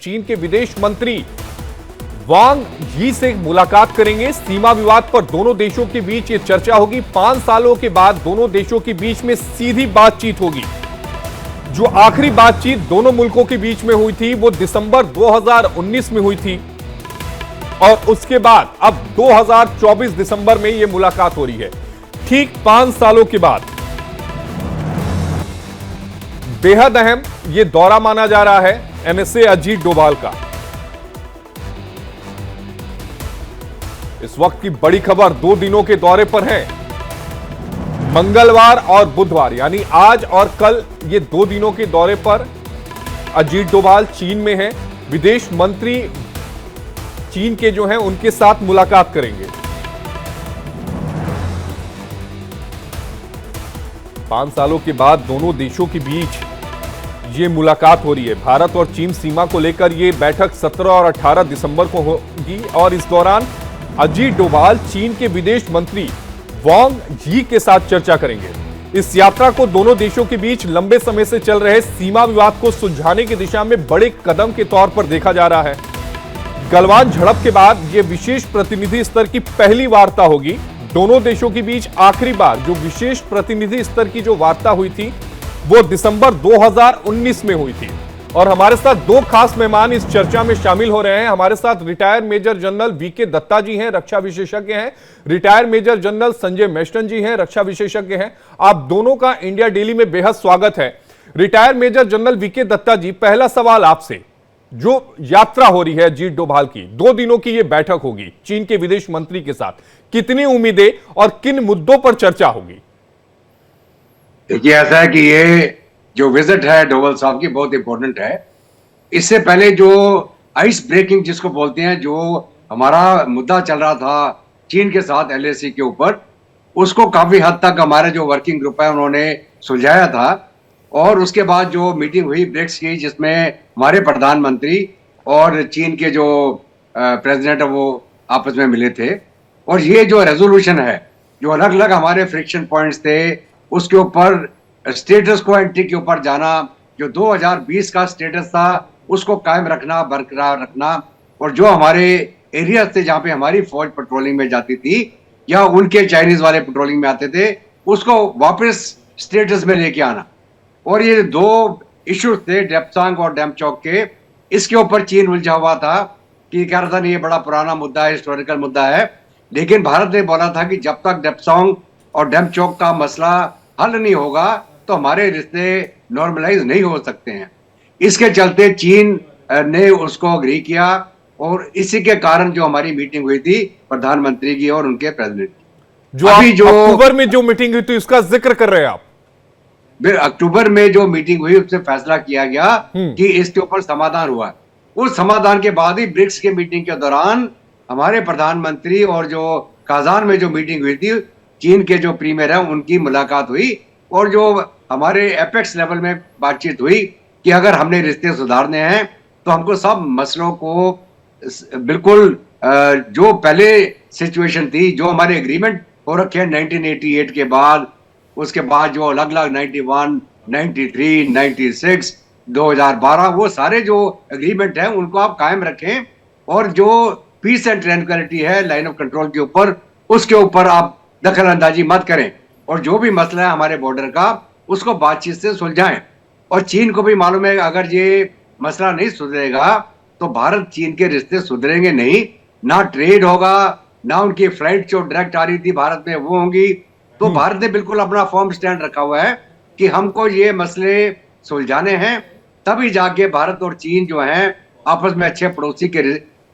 चीन के विदेश मंत्री वांग यी से मुलाकात करेंगे। सीमा विवाद पर दोनों देशों के बीच ये चर्चा होगी। 5 सालों के बाद दोनों देशों के बीच में सीधी बातचीत होगी। जो आखिरी बातचीत दोनों मुल्कों के बीच में हुई थी वो दिसंबर 2019 में हुई थी और उसके बाद अब 2024 दिसंबर में ये मुलाकात हो रही है। ठीक 5 सालों के बाद बेहद अहम ये दौरा माना जा रहा है एनएसए अजीत डोभाल का। इस वक्त की बड़ी खबर 2 दिनों के दौरे पर है। मंगलवार और बुधवार यानी आज और कल ये 2 दिनों के दौरे पर अजीत डोभाल चीन में हैं। विदेश मंत्री चीन के जो हैं उनके साथ मुलाकात करेंगे। 5 सालों के बाद दोनों देशों के बीच ये मुलाकात हो रही है। भारत और चीन सीमा को लेकर ये बैठक 17 और 18 दिसंबर को होगी और इस दौरान अजीत डोभाल चीन के विदेश मंत्री वांग यी के साथ चर्चा करेंगे। इस यात्रा को दोनों देशों के बीच लंबे समय से चल रहे सीमा विवाद को सुलझाने की दिशा में बड़े कदम के तौर पर देखा जा रहा है। गलवान झड़प के बाद यह विशेष प्रतिनिधि स्तर की पहली वार्ता होगी। दोनों देशों के बीच आखिरी बार जो विशेष प्रतिनिधि स्तर की जो वार्ता हुई थी वो दिसंबर 2019 में हुई थी। और हमारे साथ 2 खास मेहमान इस चर्चा में शामिल हो रहे हैं। हमारे साथ retired major general VK Datta ji हैं, रक्षा विशेषज्ञ हैं। Retired major general Sanjay Meshtan ji हैं, रक्षा विशेषज्ञ हैं। आप दोनों का इंडिया डेली में बेहद स्वागत है। Retired major general VK Datta ji, पहला सवाल आपसे, जो यात्रा हो रही है अजीत डोभाल की, 2 दिनों की यह बैठक होगी चीन के विदेश मंत्री के साथ, कितनी उम्मीदें और किन मुद्दों पर चर्चा होगी? देखिए, ऐसा है कि ये जो विजिट है डोभाल साहब की बहुत इंपॉर्टेंट है। इससे पहले जो आइस ब्रेकिंग जिसको बोलते हैं, जो हमारा मुद्दा चल रहा था चीन के साथ एलएसी के ऊपर, उसको काफी हद तक हमारे जो वर्किंग ग्रुप है उन्होंने सुलझाया था। और उसके बाद जो मीटिंग हुई ब्रिक्स की, जिसमें हमारे प्रधानमंत्री और चीन के जो प्रेसिडेंट है वो आपस में मिले थे। और ये जो रेजोल्यूशन है, जो अलग अलग हमारे फ्रिक्शन पॉइंट्स थे, उसके ऊपर स्टेटस को एंट्री के ऊपर जाना, जो 2020 का स्टेटस था उसको कायम रखना, बरकरार रखना, और जो हमारे एरिया थे जहां पे हमारी फौज पेट्रोलिंग में जाती थी या उनके चाइनीज वाले पेट्रोलिंग में आते थे, उसको वापस स्टेटस में लेके आना। और ये 2 इश्यूज थे, डेप्सांग और डेमचौक के। इसके ऊपर चीन उलझा हुआ था कि कह रहा था नहीं, ये बड़ा पुराना मुद्दा है, हिस्टोरिकल मुद्दा है। लेकिन भारत ने बोला था कि जब तक डेप्सांग और डेमचौक का मसला हल नहीं होगा तो हमारे रिश्ते नॉर्मलाइज नहीं हो सकते हैं। इसके चलते चीन ने उसको अग्री किया और इसी के कारण जो हमारी मीटिंग हुई थी प्रधानमंत्री की और उनके प्रेसिडेंट की, जो अक्टूबर में जो मीटिंग हुई थी उसका जिक्र कर रहे हैं आप? अक्टूबर में जो मीटिंग हुई उससे फैसला किया गया कि इसके ऊपर समाधान हुआ। उस समाधान के बाद ही ब्रिक्स के मीटिंग के दौरान हमारे प्रधानमंत्री और जो काजान में जो मीटिंग हुई थी, चीन के जो प्रीमियर है उनकी मुलाकात हुई। और जो हमारे एपेक्स लेवल में बातचीत हुई कि अगर हमने रिश्ते सुधारने हैं तो हमको सब मसलों को बिल्कुल जो पहले सिचुएशन थी, जो हमारे एग्रीमेंट हो रखे हैं 1988 के बाद, उसके बाद जो अलग अलग 91, 93, 96, 2012, वो सारे जो एग्रीमेंट हैं उनको आप कायम रखें। और जो पीस एंड ट्रैंक्विलिटी है लाइन ऑफ कंट्रोल के ऊपर, उसके ऊपर आप दखल अंदाजी मत करें। और जो भी मसला है हमारे बॉर्डर का, उसको बातचीत से सुलझाएं। और चीन को भी मालूम है अगर ये मसला नहीं सुधरेगा तो भारत चीन के रिश्ते सुधरेंगे नहीं, ना ट्रेड होगा, ना उनकी फ्लाइट जो डायरेक्ट आ रही थी भारत में वो होंगी। तो भारत ने बिल्कुल अपना फर्म स्टैंड रखा हुआ है कि हमको ये मसले सुलझाने हैं, तभी जाके भारत और चीन जो हैं आपस में अच्छे पड़ोसी के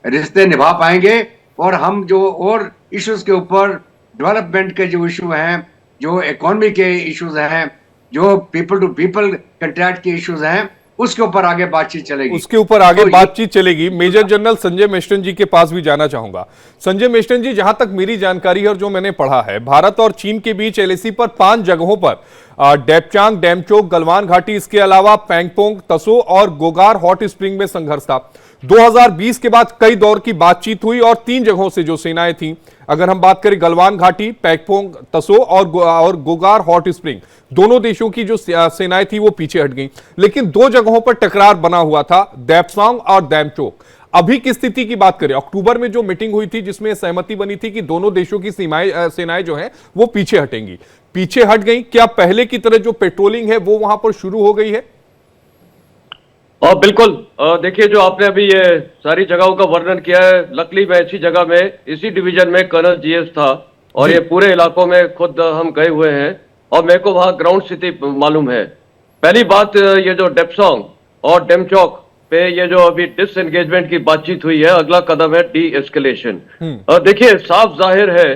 रिश्ते निभा पाएंगे। और हम जो और इश्यूज के ऊपर, डेवलपमेंट के जो इशू हैं, जो इकोनॉमी के इश्यूज हैं, जो पीपल टू पीपल कंट्रैक्ट के इश्यूज हैं, उसके ऊपर आगे बातचीत चलेगी। उसके ऊपर आगे बातचीत चलेगी। मेजर जनरल संजय मेष्टन जी के पास भी जाना चाहूंगा। संजय मेष्टन जी, जहां तक मेरी जानकारी है और जो मैंने पढ़ा है, भारत और चीन के बीच एलएसी पर 5 जगहों पर डेपचांग, डेमचोक, गलवान घाटी, इसके अलावा पैंगपोंग, तसो और गोगार हॉट स्प्रिंग में संघर्ष था। 2020 के बाद कई दौर की बातचीत हुई और 3 जगहों से जो सेनाएं थीं, अगर हम बात करें गलवान घाटी, पैंगपोंग, तसो और गोगार हॉट स्प्रिंग, दोनों देशों की जो सेनाएं थी वो पीछे हट गई। लेकिन 2 जगहों पर टकरार बना हुआ था, देपसांग और डेमचोक। अभी की स्थिति की बात करें, अक्टूबर में जो मीटिंग हुई थी जिसमें सहमति बनी थी कि दोनों देशों की सेनाएं जो हैं वो पीछे हटेंगी, पीछे हट गई। क्या पहले की तरह जो पेट्रोलिंग है वो वहां पर शुरू हो गई है? बिल्कुल। देखिए, जो आपने अभी ये सारी जगहों का वर्णन किया है, लकली मैं इसी जगह में, इसी डिवीजन में कर्नल जीएस था और ये पूरे इलाकों में खुद हम गए हुए हैं और मेरे को वहां ग्राउंड स्थिति मालूम है। पहली बात, ये जो डेपसोंग और डेमचौक पे ये जो अभी डिसएंगेजमेंट की बातचीत हुई है, अगला कदम है डी एस्केलेशन। देखिए, साफ जाहिर है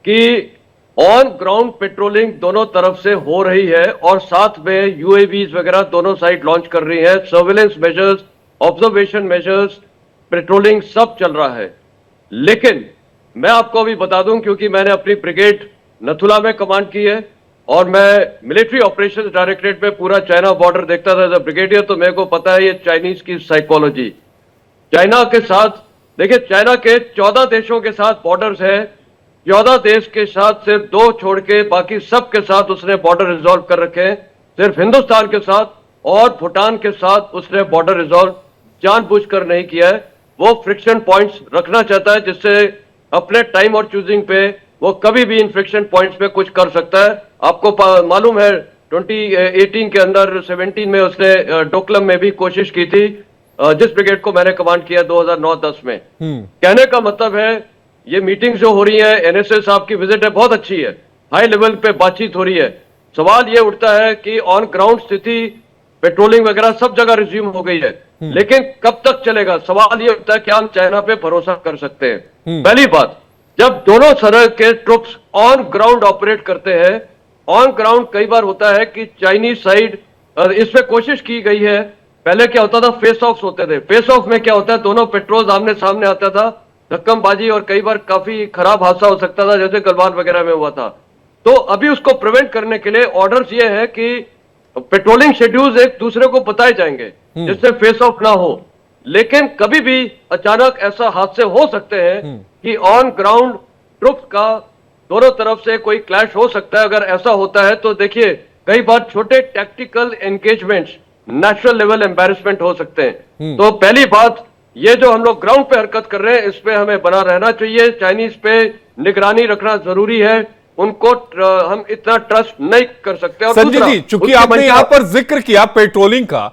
कि ऑन ग्राउंड पेट्रोलिंग दोनों तरफ से हो रही है और साथ में यूएवीज वगैरह दोनों साइड लॉन्च कर रही है। Surveillance measures, observation measures, patrolling सब चल रहा है। लेकिन मैं आपको अभी बता दूं, क्योंकि मैंने अपनी ब्रिगेड नथुला में कमांड की है और मैं मिलिट्री ऑपरेशंस डायरेक्टरेट में पूरा चाइना बॉर्डर देखता था एज अ ब्रिगेडियर, तो मेरे को पता है ये चाइनीज की साइकोलॉजी। चाइना के साथ, देखिए, चाइना के 14 देशों के साथ बॉर्डर्स है। 14 देश के साथ सिर्फ 2 छोड़ के बाकी सब के साथ उसने बॉर्डर रिजॉल्व कर रखे हैं। सिर्फ हिंदुस्तान के साथ और भूटान के साथ उसने बॉर्डर रिजॉल्व जानबूझकर नहीं किया है। वो फ्रिक्शन पॉइंट्स रखना चाहता है जिससे अपने टाइम और चूजिंग पे वो कभी भी इन फ्रिक्शन पॉइंट्स पे कुछ कर सकता है। आपको मालूम है 2018 के अंदर 17 में उसने डोकलम में भी कोशिश की थी, जिस ब्रिगेड को मैंने कमांड किया 2009-10 में। कहने का मतलब है, ये मीटिंग जो हो रही है, एनएसए साहब की विजिट है, बहुत अच्छी है, हाई लेवल पे बातचीत हो रही है। सवाल ये उठता है कि ऑन ग्राउंड स्थिति, पेट्रोलिंग वगैरह सब जगह रिज्यूम हो गई है, लेकिन कब तक चलेगा? सवाल ये उठता है कि हम चाइना पे भरोसा कर सकते हैं। पहली बात, जब दोनों तरह के ट्रुप्स ऑन ग्राउंड ऑपरेट करते हैं, ऑन ग्राउंड कई बार होता है कि चाइनीज साइड, इस पे कोशिश की गई है। पहले क्या होता था, फेस ऑफ होते थे। फेस ऑफ में क्या होता है, दोनों पेट्रोल आमने सामने आता था, धक्कमबाजी और कई बार काफी खराब हादसा हो सकता था, जैसे गलवान वगैरह में हुआ था। तो अभी उसको प्रिवेंट करने के लिए ऑर्डर्स ये है कि पेट्रोलिंग शेड्यूल्स एक दूसरे को बताए जाएंगे जिससे फेस ऑफ ना हो। लेकिन कभी भी अचानक ऐसा हादसे हो सकते हैं कि ऑन ग्राउंड ट्रुप्स का दोनों तरफ से कोई क्लैश हो सकता है। अगर ऐसा होता है तो देखिए, कई बार छोटे tactical engagements national level embarrassment हो सकते हैं। तो पहली बात, ये जो हम लोग ग्राउंड पे हरकत कर रहे हैं, इस पे हमें बना रहना चाहिए। चाइनीज पे निगरानी रखना जरूरी है, उनको हम इतना ट्रस्ट नहीं कर सकते। और संजय जी, चूंकि आपने यहां पर जिक्र किया पेट्रोलिंग का,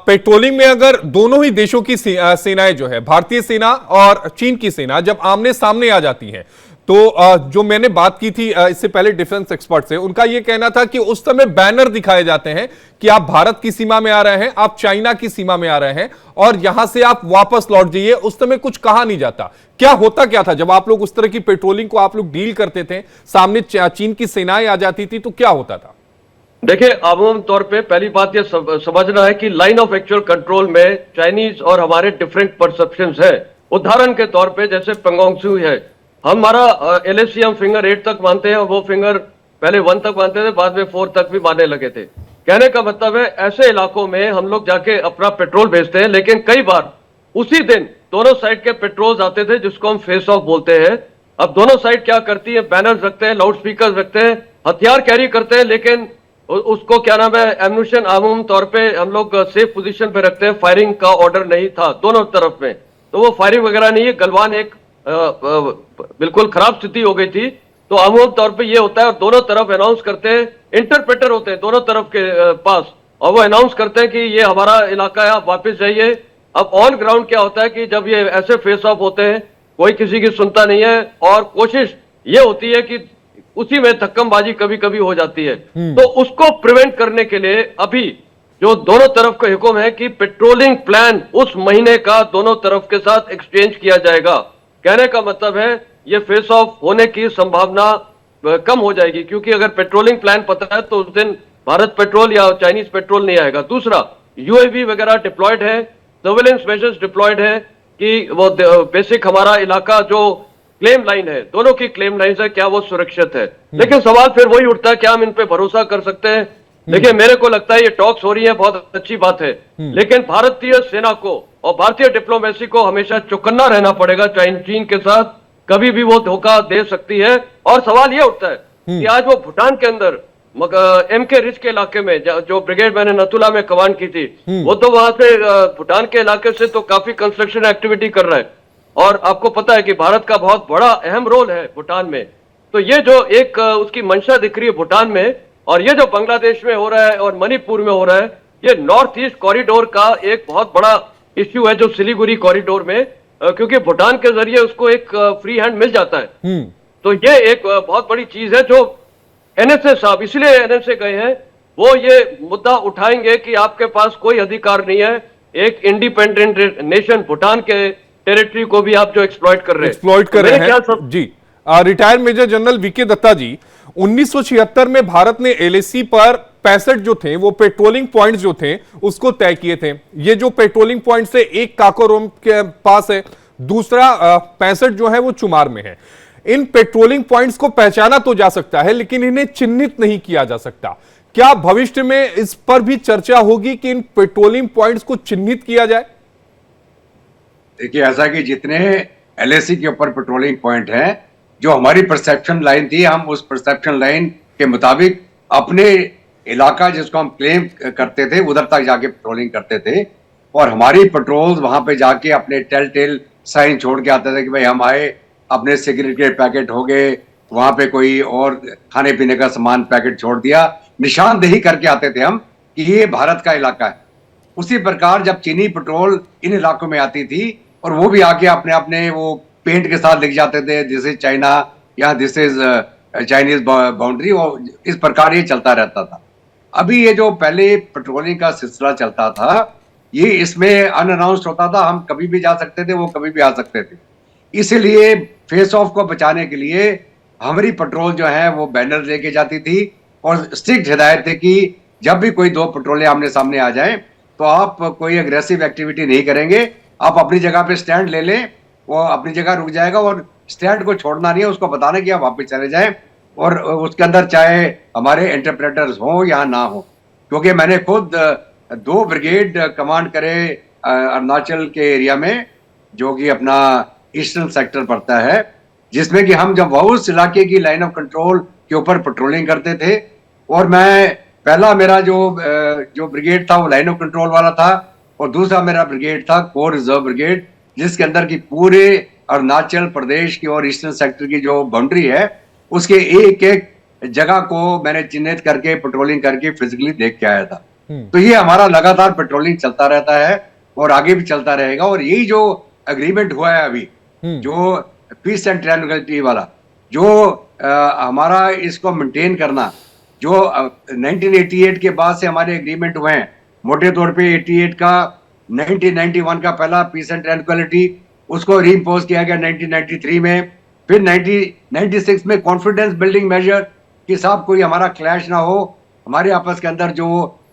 पेट्रोलिंग में अगर दोनों ही देशों की सेनाएं जो है, भारतीय सेना और चीन की सेना, जब आमने सामने आ जाती हैं, तो जो मैंने बात की थी इससे पहले डिफेंस एक्सपर्ट से, उनका यह कहना था कि उस समय बैनर दिखाए जाते हैं कि आप भारत की सीमा में आ रहे हैं, आप चाइना की सीमा में आ रहे हैं और यहां से आप वापस लौट जाइए। उस समय कुछ कहा नहीं जाता। क्या होता क्या था जब आप लोग उस तरह की पेट्रोलिंग को आप लोग डील करते थे, सामने चीन की सेनाएं आ जाती थी, तो क्या होता था? देखिए, आम तौर पे पहली बात ये समझना है कि लाइन ऑफ एक्चुअल कंट्रोल में चाइनीज और हमारे डिफरेंट परसेप्शंस है। उदाहरण के तौर पे जैसे पेंगोंग त्सू है, हमारा एलएसी हम फिंगर 8 तक मानते हैं, वो फिंगर पहले 1 तक मानते थे, बाद में 4 तक भी मानने लगे थे। कहने का मतलब है, ऐसे इलाकों में हम लोग जाके अपना पेट्रोल भेजते हैं, लेकिन कई बार उसी दिन दोनों साइड के पेट्रोल्स आते थे जिसको हम फेस ऑफ बोलते हैं। अब दोनों साइड क्या करती है, बैनर्स रखते हैं, लाउड स्पीकर रखते हैं, हथियार कैरी करते हैं, लेकिन उसको क्या नाम है, एम्यूनिशन आम तौर पे हम लोग सेफ पोजीशन पे रखते हैं। फायरिंग का ऑर्डर नहीं था दोनों तरफ में, तो वो फायरिंग वगैरह नहीं है। गलवान एक बिल्कुल खराब स्थिति हो गई थी, तो आमूल तौर पे ये होता है। और दोनों तरफ अनाउंस करते हैं, इंटरप्रेटर होते हैं दोनों तरफ के पास, और वो अनाउंस करते हैं कि ये हमारा इलाका है, आप वापस जाइए। अब ऑन ग्राउंड क्या होता है कि जब ये ऐसे फेस ऑफ होते हैं, कोई किसी की सुनता नहीं है और कोशिश ये होती है कि उसी में धक्कमबाजी कभी कभी हो जाती है। तो उसको प्रिवेंट करने के लिए अभी जो दोनों तरफ का हुक्म है कि पेट्रोलिंग प्लान उस महीने का दोनों तरफ के साथ एक्सचेंज किया जाएगा। कहने का मतलब है, ये फेस ऑफ होने की संभावना कम हो जाएगी, क्योंकि अगर पेट्रोलिंग प्लान पता है तो उस दिन भारत पेट्रोल या चाइनीज पेट्रोल नहीं आएगा। दूसरा, यूएवी वगैरह डिप्लॉयड है, सर्वेलेंस मेजर्स डिप्लॉयड है कि वो बेसिक हमारा इलाका जो क्लेम लाइन है, दोनों की क्लेम लाइन है, क्या वो सुरक्षित है? लेकिन सवाल फिर वही उठता है, क्या हम इन पे भरोसा कर सकते हैं? देखिए, मेरे को लगता है ये टॉक्स हो रही है, बहुत अच्छी बात है, लेकिन भारतीय सेना को और भारतीय डिप्लोमेसी को हमेशा चौकन्ना रहना पड़ेगा। चीन के साथ कभी भी वो धोखा दे सकती है। और सवाल ये उठता है कि आज वो भूटान के अंदर MK रिज के इलाके में जो ब्रिगेड मैंने नथुला में कमान की थी, वो तो वहां से भूटान के इलाके से तो काफी कंस्ट्रक्शन एक्टिविटी कर रहा है। और आपको पता है कि भारत का बहुत बड़ा अहम रोल है भूटान में। तो ये जो एक उसकी मंशा दिख रही है भूटान में, और ये जो बांग्लादेश में हो रहा है और मणिपुर में हो रहा है, ये नॉर्थ ईस्ट कॉरिडोर का एक बहुत बड़ा इश्यू है, जो सिलीगुड़ी कॉरिडोर में, क्योंकि भूटान के जरिए उसको एक फ्री हैंड मिल जाता है। तो ये एक बहुत बड़ी चीज है जो NSA साहब, इसलिए NSA गए हैं, वो ये मुद्दा उठाएंगे कि आपके पास कोई अधिकार नहीं है एक इंडिपेंडेंट नेशन भूटान के टेरिटरी को भी आप जो एक्सप्लॉइट कर रहे हैं। जी, retired major general VK Datta ji, 1976 में भारत ने LAC पर 65 जो थे वो पेट्रोलिंग पॉइंट्स जो थे उसको तय किए थे। ये जो पेट्रोलिंग पॉइंट से एक काकोरम के पास है, दूसरा 65 जो है वो चुमार में है। इन पेट्रोलिंग पॉइंट्स को पहचाना तो जा सकता है, लेकिन इन्हें चिन्हित नहीं किया जा सकता। क्या भविष्य में इस पर भी चर्चा होगी कि इन पेट्रोलिंग पॉइंट्स को चिन्हित किया जाए? देखिए, ऐसा कि जितने LAC के ऊपर पेट्रोलिंग पॉइंट हैं, जो हमारी परसेप्शन लाइन थी, हम उस परसेप्शन लाइन के मुताबिक अपने इलाका जिसको हम क्लेम करते थे उधर तक जाके पेट्रोलिंग करते थे। और हमारी पेट्रोल्स वहां पे जाके अपने टेल साइन छोड़ के आते थे कि भाई हम आए, अपने सिगरेट के पैकेट हो गए, वहां पे कोई और खाने पीने का सामान पैकेट छोड़ दिया, निशानदेही करके आते थे हम कि ये भारत का इलाका है। उसी प्रकार जब चीनी पेट्रोल इन इलाकों में आती थी और वो भी आके अपने अपने वो पेंट के साथ लिख जाते थे, दिस इज चाइना या दिस इज चाइनीज बाउंड्री, और इस प्रकार ये चलता रहता था। अभी ये जो पहले पेट्रोलिंग का सिलसिला चलता था, ये इसमें अनअनाउंस्ड होता था, हम कभी भी जा सकते थे, वो कभी भी आ सकते थे। इसीलिए फेस ऑफ को बचाने के लिए हमारी पेट्रोल जो है वो बैनर लेके जाती थी और स्ट्रिक्ट हिदायत थी कि जब भी कोई दो पेट्रोलें आमने सामने आ जाए तो आप कोई अग्रेसिव एक्टिविटी नहीं करेंगे, आप अपनी जगह पे स्टैंड ले लें, वो अपनी जगह रुक जाएगा और स्टैंड को छोड़ना नहीं है, उसको बताना कि आप वापस चले जाएं। और उसके अंदर चाहे हमारे इंटरप्रेटर्स हो या ना हो, क्योंकि मैंने खुद 2 ब्रिगेड कमांड करे अरुणाचल के एरिया में, जो कि अपना ईस्टर्न सेक्टर पड़ता है, जिसमें कि हम जब उस इलाके की लाइन ऑफ कंट्रोल के ऊपर पेट्रोलिंग करते थे, और मैं पहला मेरा जो ब्रिगेड था वो लाइन ऑफ कंट्रोल वाला था, और दूसरा मेरा ब्रिगेड था कोर रिजर्व ब्रिगेड, जिसके अंदर की पूरे अरुणाचल प्रदेश की और ईस्टर्न सेक्टर की जो बाउंड्री है उसके एक एक जगह को मैंने चिन्हित करके पेट्रोलिंग करके फिजिकली देख के आया था। तो ये हमारा लगातार पेट्रोलिंग चलता रहता है और आगे भी चलता रहेगा। और यही जो एग्रीमेंट हुआ है अभी, जो पीस एंड ट्रैंक्विलिटी वाला, जो हमारा इसको मेंटेन करना, जो 1988 के बाद से हमारे एग्रीमेंट हुए हैं, मोटे तौर पे 88 का 1991 का पहला पीस एंड ट्रैंक्विलिटी, उसको रीइंपोज किया गया 1993 में, फिर 1996 में कॉन्फिडेंस बिल्डिंग मेजर कि साहब कोई हमारा क्लैश ना हो, हमारे आपस के अंदर जो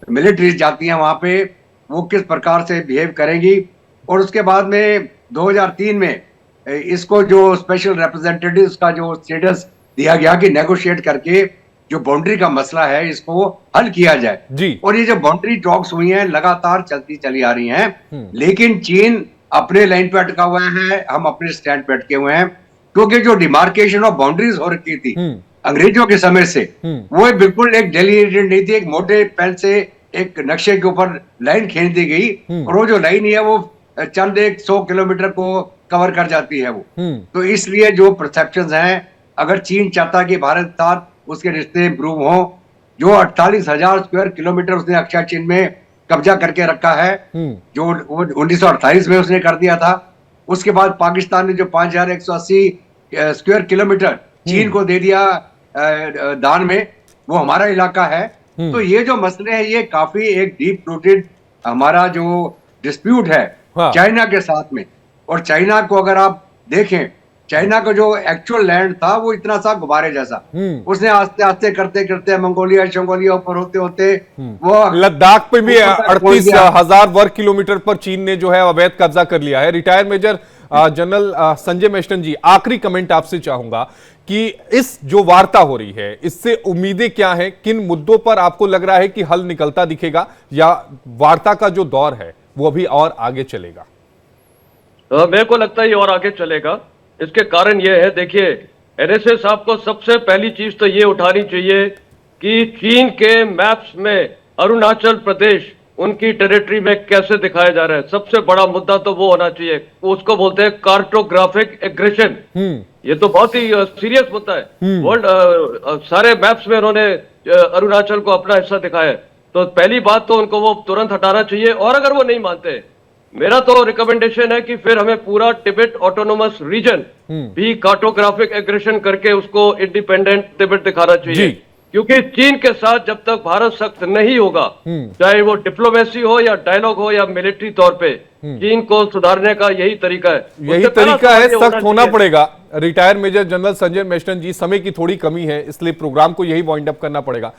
मिलिट्रीज जाती हैं वहां पे वो किस प्रकार से बिहेव करेंगी। और उसके बाद में 2003 में इसको जो स्पेशल रिप्रेजेंटेटिव का जो स्टेटस दिया गया कि नेगोशिएट करके जो बाउंड्री का मसला है इसको हल किया जाए जी। और ये जो बाउंड्री टॉक्स हुई हैं लगातार चलती चली आ रही हैं, लेकिन चीन अपने लाइन पे अटका हुआ है, हम अपने स्टैंड पे अटके हुए हैं, क्योंकि जो डिमार्केशन ऑफ बाउंड्रीज हो रखी थी अंग्रेजों के समय से, वो बिल्कुल एक डेलिनेटेड नहीं थी, एक मोटे पेन से एक नक्शे के ऊपर लाइन खींच दी गई और वो जो लाइन है वो चंद 100 किलोमीटर को कवर कर जाती है वो। तो इसलिए जो परसेप्शंस हैं, अगर चीन चाहता कि भारत के साथ उसके रिश्ते इंप्रूव हो, जो 48,000 स्क्वायर किलोमीटर उसने अक्षय चीन में कब्जा करके रखा है, जो 1928 में उसने कर दिया था, उसके बाद पाकिस्तान ने जो 5,180 स्क्वायर किलोमीटर चीन को दे दिया दान में, वो हमारा इलाका है। तो ये जो मसले हैं ये काफी एक डीप रूटेड हमारा जो डिस्प्यूट है चाइना के साथ में। और चाइना को अगर आप देखें, चाइना का जो एक्चुअल लैंड था वो इतना सा गुब्बारे जैसा, उसने आस्ते आस्ते करते करते मंगोलिया शंगोलिया ऊपर होते होते वो लद्दाख पे भी 38,000 वर्ग किलोमीटर पर चीन ने जो है अवैध कब्जा कर लिया है। Retired major general Sanjay Meshtan जी, आखिरी कमेंट आपसे चाहूंगा कि इस जो वार्ता हो रही है इससे उम्मीदें क्या हैं, किन मुद्दों पर आपको लग रहा है कि हल निकलता दिखेगा, या वार्ता का जो दौर है वो अभी और आगे चलेगा? मेरे को लगता है ये और आगे चलेगा। इसके कारण ये है, देखिए एनएसए साहब को सबसे पहली चीज तो ये उठानी चाहिए कि चीन के मैप्स में अरुणाचल प्रदेश उनकी टेरिटरी में कैसे दिखाया जा रहा है। सबसे बड़ा मुद्दा तो वो होना चाहिए, उसको बोलते हैं कार्टोग्राफिक एग्रेशन। ये तो बहुत ही सीरियस मुद्दा है। वर्ल्ड सारे मैप्स में उन्होंने अरुणाचल को अपना हिस्सा दिखाया है। तो पहली बात तो उनको वो तुरंत हटाना चाहिए, और अगर वो नहीं मानते, मेरा तो रिकमेंडेशन है कि फिर हमें पूरा तिब्बत ऑटोनोमस रीजन भी कार्टोग्राफिक एग्रेशन करके उसको इंडिपेंडेंट तिब्बत दिखाना चाहिए। क्योंकि चीन के साथ जब तक भारत सख्त नहीं होगा, चाहे वो डिप्लोमेसी हो या डायलॉग हो या मिलिट्री तौर पे, चीन को सुधारने का यही तरीका है। यही तरीका है, सख्त होना पड़ेगा। Retired major general Sanjay Meshtan जी, समय की थोड़ी कमी है इसलिए प्रोग्राम को यही वाइंड अप करना पड़ेगा।